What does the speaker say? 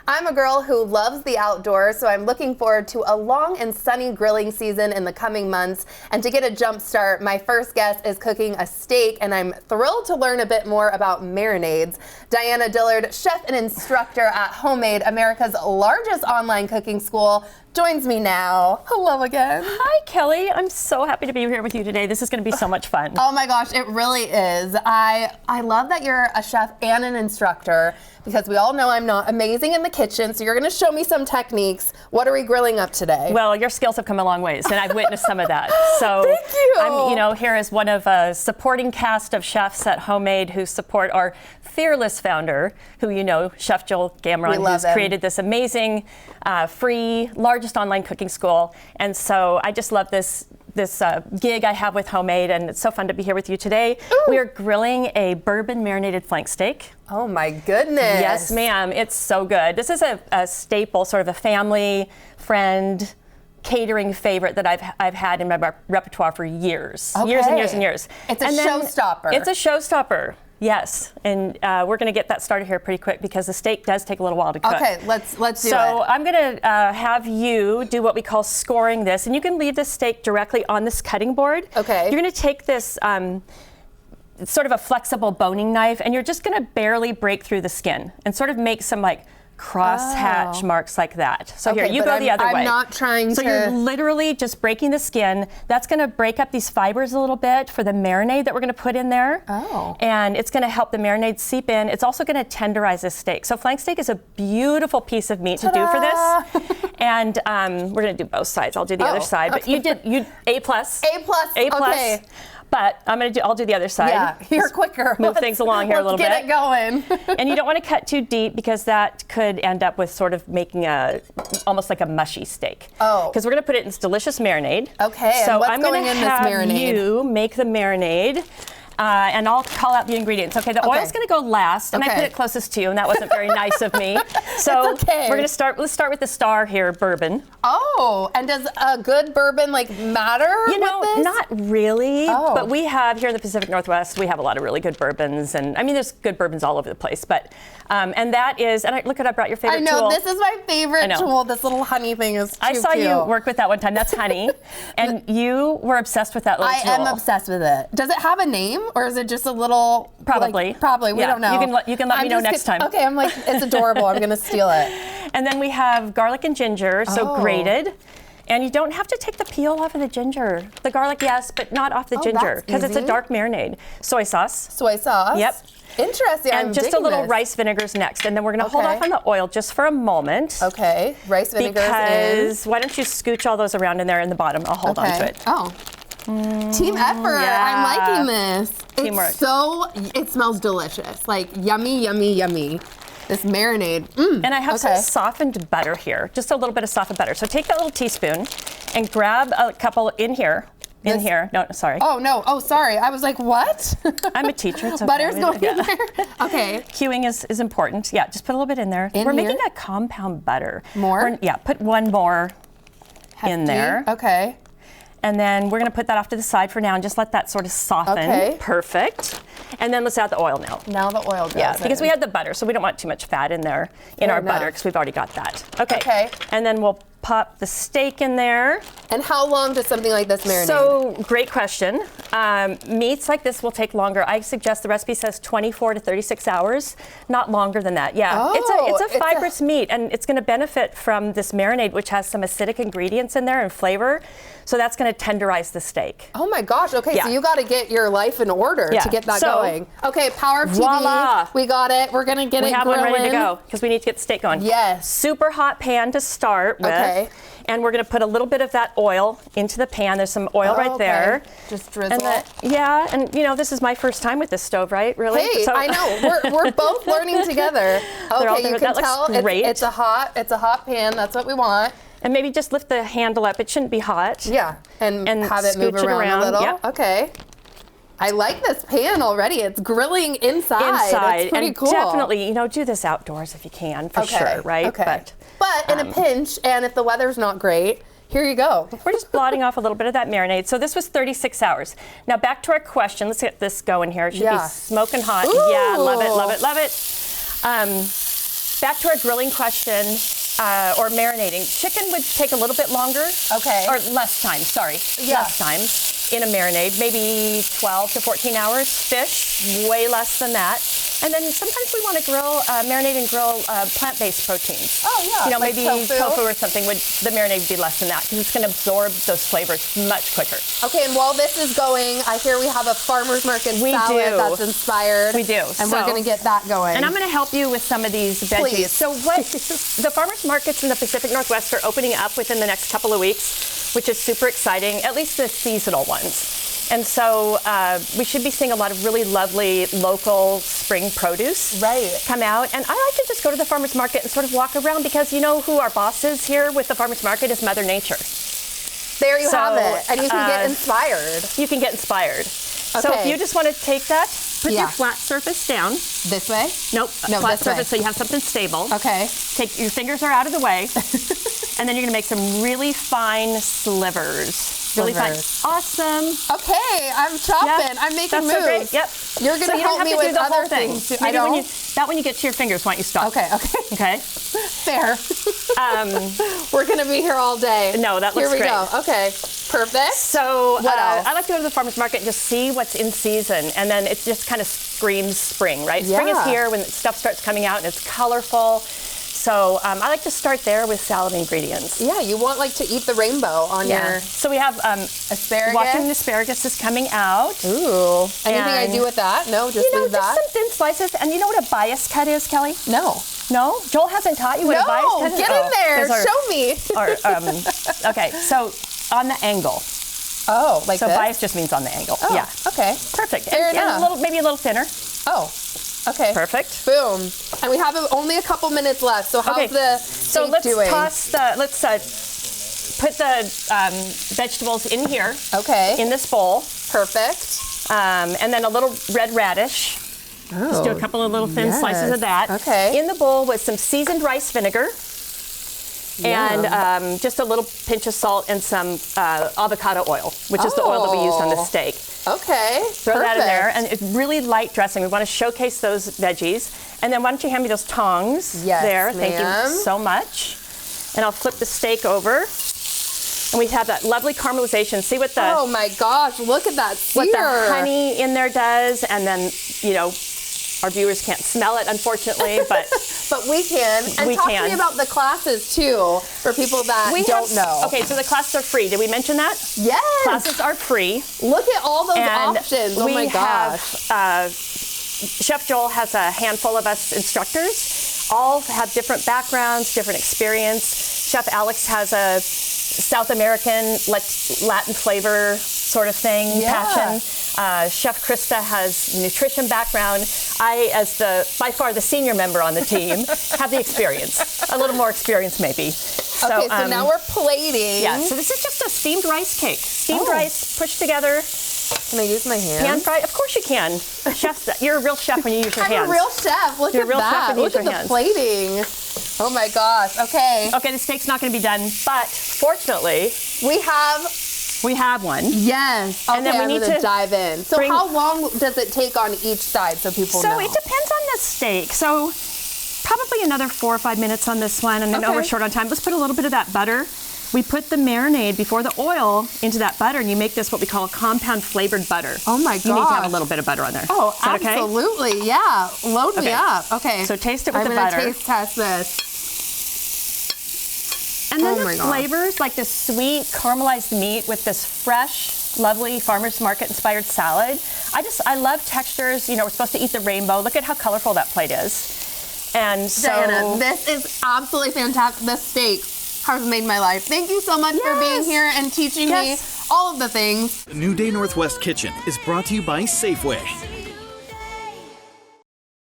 I'm a girl who loves the outdoors, so I'm looking forward to a long and sunny grilling season in the coming months. And to get a jump start, my first guest is cooking a steak, and I'm thrilled to learn a bit more about marinades. Diana Dillard, chef and instructor at Homemade, America's largest online cooking school, joins me now. Hello again. Hi, Kelly. I'm so happy to be here with you today. This is going to be so much fun. Oh my gosh, it really is. I love that you're a chef and an instructor, because we all know I'm not amazing in the kitchen, so you're going to show me some techniques. What are we grilling up today? Well, your skills have come a long ways, and I've witnessed some of that. So thank you. I'm, here as one of a supporting cast of chefs at Homemade who support our fearless founder, who you know, Chef Joel Gamron, who's created this amazing, free, largest online cooking school. And so I just love this gig I have with Homemade, and it's so fun to be here with you today. Ooh. We are grilling a bourbon-marinated flank steak. Oh my goodness. Yes, ma'am. It's so good. This is a staple, sort of a family, friend, catering favorite that I've had in my repertoire for years. Okay. Years and years and years. It's a showstopper. It's a showstopper. Yes, and we're going to get that started here pretty quick because the steak does take a little while to cook. Okay, let's do it. So I'm going to have you do what we call scoring this, and you can leave the steak directly on this cutting board. Okay. You're going to take this sort of a flexible boning knife, and you're just going to barely break through the skin and sort of make some like cross-hatch marks like that. So okay, here, you go the other way. I'm not trying to... So you're literally just breaking the skin. That's going to break up these fibers a little bit for the marinade that we're going to put in there. Oh. And it's going to help the marinade seep in. It's also going to tenderize this steak. So flank steak is a beautiful piece of meat to do for this. And we're going to do both sides. I'll do the other side. Okay. But you A plus. A plus. A plus. Okay. But I'll do the other side. Yeah, you're quicker. Move things along here a little bit. Let's get it going. And you don't want to cut too deep because that could end up with sort of making almost like a mushy steak. Oh. Because we're going to put it in this delicious marinade. Okay, so and what's I'm going going in to this have marinade? you make the marinade. And I'll call out the ingredients. Okay, the oil's going to go last, and I put it closest to you, and that wasn't very nice of me. So it's okay. We're going to start. Let's start with the star here, bourbon. Oh, and does a good bourbon matter? You know, with this? not really. Oh. But we have here in the Pacific Northwest, we have a lot of really good bourbons, and I mean, there's good bourbons all over the place. But and that is, and look, I brought your favorite tool. I know, this is my favorite tool. This little honey thing is too I saw cute. you work with that one time. That's honey, and you were obsessed with that little tool. I am obsessed with it. Does it have a name, or is it just a little? Probably. Probably. We don't know. You can let me know next time. Okay, I'm like, it's adorable. I'm gonna steal it. And then we have garlic and ginger, so grated. And you don't have to take the peel off of the ginger. The garlic, yes, but not off the ginger because it's a dark marinade. Soy sauce. Soy sauce. Yep. Interesting. And just a little rice vinegars next, and then we're gonna hold off on the oil just for a moment. Okay. Rice vinegars. Because why don't you scooch all those around in there in the bottom? I'll hold on to it. Oh. Team effort. Yeah. I'm liking this. Teamwork. It smells delicious. Like yummy, yummy, yummy. This marinade. And I have some softened butter here, just a little bit of softened butter. So take that little teaspoon and grab a couple in here. No, sorry. Oh, no. Oh, sorry. I was like, what? I'm a teacher. It's okay. Butter's going in there. Okay. Cueing is important. Yeah, just put a little bit in there. We're making a compound butter. More? Yeah, put one more in there. Okay. And then we're going to put that off to the side for now and just let that sort of soften. Okay. Perfect. And then let's add the oil now. Now the oil goes in. Because we had the butter, so we don't want too much fat in there in our butter because we've already got that. Okay. And then we'll pop the steak in there. And how long does something like this marinate? So, great question. Meats like this will take longer. I suggest the recipe says 24 to 36 hours, not longer than that. Yeah, Oh, it's a fibrous meat, and it's going to benefit from this marinade, which has some acidic ingredients in there and flavor. So that's going to tenderize the steak. Oh my gosh. Okay, so you got to get your life in order to get that going. Okay, Power of TV. Voila. We got it. We're going to get it grilling. We have one ready to go because we need to get the steak going. Yes. Super hot pan to start with. Okay. And we're going to put a little bit of that oil into the pan. There's some oil right there. Just drizzle. And you know, this is my first time with this stove, right? Really? Hey, I know. We're both learning together. Okay, you can tell it's a hot pan. That's what we want. And maybe just lift the handle up. It shouldn't be hot. Yeah, and have it move around a little. Yep. Okay. I like this pan already. It's grilling inside. It's pretty cool. Definitely, do this outdoors if you can, for sure, right? Okay. But in a pinch, and if the weather's not great, here you go. We're just blotting off a little bit of that marinade. So this was 36 hours. Now back to our question. Let's get this going here. It should be smoking hot. Ooh. Yeah, love it, love it, love it. back to our grilling question, or marinating. Chicken would take a little bit longer. Okay. Or less time, sorry. Yeah. Less time in a marinade, maybe 12 to 14 hours. Fish, way less than that. And then sometimes we want to marinate and grill plant-based proteins. Oh, yeah. You know, like maybe tofu or something, the marinade would be less than that because it's going to absorb those flavors much quicker. Okay, and while this is going, I hear we have a farmer's market salad that's inspired. We do. And we're going to get that going. And I'm going to help you with some of these veggies. Please. So the farmer's markets in the Pacific Northwest are opening up within the next couple of weeks, which is super exciting, at least the seasonal ones. And so we should be seeing a lot of really lovely local spring produce come out. And I like to just go to the farmer's market and sort of walk around because you know who our boss is here with the farmer's market is Mother Nature. There you have it. And you can get inspired. You can get inspired. Okay. So if you just want to take that, put your flat surface down. This way? Nope. No, flat this surface way. so you have something stable. Okay. Take your fingers are out of the way. And then you're going to make some really fine slivers. Really fine. Awesome. Okay, I'm chopping. Yep. I'm making moves. So great. Yep. You're going to help me with other things too. I don't. Not when you get to your fingers. Why don't you stop? Okay. Okay. Fair. We're going to be here all day. No, that looks great. Here we go. Okay. Perfect. So what else? I like to go to the farmer's market and just see what's in season. And then it just kind of screams spring, right? Yeah. Spring is here when stuff starts coming out and it's colorful. So I like to start there with salad ingredients. Yeah, you want like to eat the rainbow on your... So we have asparagus. Watching asparagus is coming out. Ooh. Anything I do with that? No, just leave that? Just some thin slices. And you know what a bias cut is, Kelly? No. No? Joel hasn't taught you what a bias cut is? Get in there. Show me. Okay, so on the angle. Oh, like so this? Bias just means on the angle. Oh, yeah. Okay. Perfect. Fair enough. Maybe a little thinner. Oh. Okay. Perfect. Boom. And we have only a couple minutes left. So how's the steak doing? Let's put the vegetables in here. Okay. In this bowl. Perfect. And then a little red radish. Oh, just do a couple of little thin slices of that. Okay. In the bowl with some seasoned rice vinegar. And just a little pinch of salt and some avocado oil, which is the oil that we used on the steak. Okay. Throw that in there, and it's really light dressing. We want to showcase those veggies. And then why don't you hand me those tongs there? Thank you so much. And I'll flip the steak over. And we have that lovely caramelization. See what the... Oh my gosh, look at that sear. What the honey in there does. And then, you know, our viewers can't smell it, unfortunately, but... But we can. And talk to me about the classes, too, for people that don't know. Okay, so the classes are free. Did we mention that? Yes. Classes are free. Look at all those options. Oh, my gosh. Chef Joel has a handful of us instructors. All have different backgrounds, different experience. Chef Alex has a South American, Latin flavor sort of thing, passion. Chef Krista has nutrition background. I, as by far the senior member on the team, have the experience. A little more experience, maybe. So now we're plating. Yeah, so this is just a steamed rice cake. Steamed rice pushed together. Can I use my hands? Pan fried? Of course you can. Chef, you're a real chef when you use your hands. I'm a real chef. Look at that. Look at the plating. Oh my gosh. Okay. Okay, the steak's not going to be done, but fortunately, we have one. Yes. Okay, and then we need to dive in. So how long does it take on each side so people know? So it depends on the steak. So probably another 4 or 5 minutes on this one, and I know we're short on time. Let's put a little bit of that butter. We put the marinade before the oil into that butter, and you make this what we call a compound flavored butter. Oh my gosh. You need to have a little bit of butter on there. Oh, absolutely. Okay? Yeah. Load me up. Okay. So taste it with the butter. I'm going to taste test this. And then the flavors, like this sweet caramelized meat with this fresh, lovely farmer's market inspired salad. I love textures. You know, we're supposed to eat the rainbow. Look at how colorful that plate is. And so... Diana, this is absolutely fantastic. This steak has made my life. Thank you so much for being here and teaching me all of the things. The New Day Northwest Kitchen is brought to you by Safeway.